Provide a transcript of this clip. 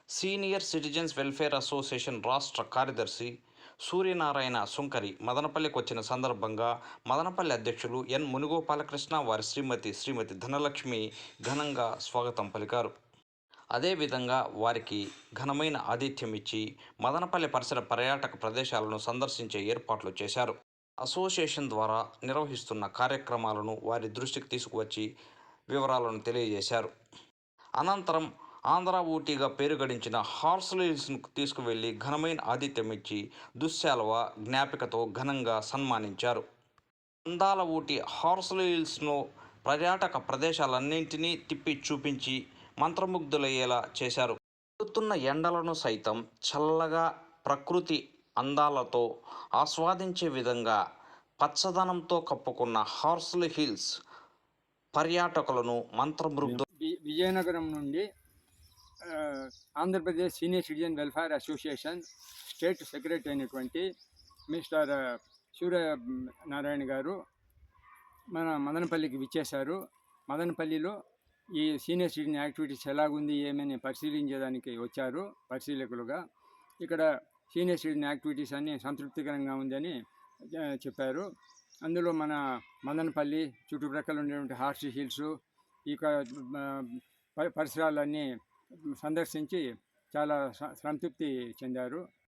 Senior citizens welfare association రాష్ట్ర కార్యదర్శి సూర్యనారాయణ సుంకరి మదనపల్లికి వచ్చిన సందర్భంగా మదనపల్లి అధ్యక్షులు ఎన్ మునుగోపాలకృష్ణ వారి శ్రీమతి ధనలక్ష్మి ఘనంగా స్వాగతం పలికారు. అదేవిధంగా వారికి ఘనమైన ఆతిథ్యం ఇచ్చి మదనపల్లి పరిసర పర్యాటక ప్రదేశాలను సందర్శించే ఏర్పాట్లు చేశారు. అసోసియేషన్ ద్వారా నిర్వహిస్తున్న కార్యక్రమాలను వారి దృష్టికి తీసుకువచ్చి వివరాలను తెలియజేశారు. అనంతరం ఆంధ్ర ఊటీగా పేరు గడించిన హార్స్లీ హిల్స్ను తీసుకువెళ్లి ఘనమైన ఆతిథ్యం ఇచ్చి దుశ్శాలువ జ్ఞాపికతో ఘనంగా సన్మానించారు. అందాల ఊటీ హార్స్లీ హిల్స్ను పర్యాటక ప్రదేశాలన్నింటినీ తిప్పి చూపించి మంత్రముగ్ధులయ్యేలా చేశారు. మండుతున్న ఎండలను సైతం చల్లగా ప్రకృతి అందాలతో ఆస్వాదించే విధంగా పచ్చదనంతో కప్పుకున్న హార్స్లీ హిల్స్ పర్యాటకులను మంత్రముగ్ధులు. విజయనగరం నుండి Andhra Pradesh senior citizen welfare association state secretary అయినటువంటి మిస్టర్ సూర్యనారాయణ గారు మన మదనపల్లికి విచ్చేశారు. మదనపల్లిలో ఈ సీనియర్ సిటిజన్ యాక్టివిటీస్ ఎలాగుంది ఏమని పరిశీలించడానికి వచ్చారు పరిశీలకులుగా. ఇక్కడ సీనియర్ సిటిజన్ యాక్టివిటీస్ అన్నీ సంతృప్తికరంగా ఉందని చెప్పారు. అందులో మన మదనపల్లి చుట్టుప్రక్కల ఉండేటువంటి హార్స్లీ హిల్స్ ఇక పరిసరాలన్నీ సందర్శించి చాలా సంతృప్తి చెందారు.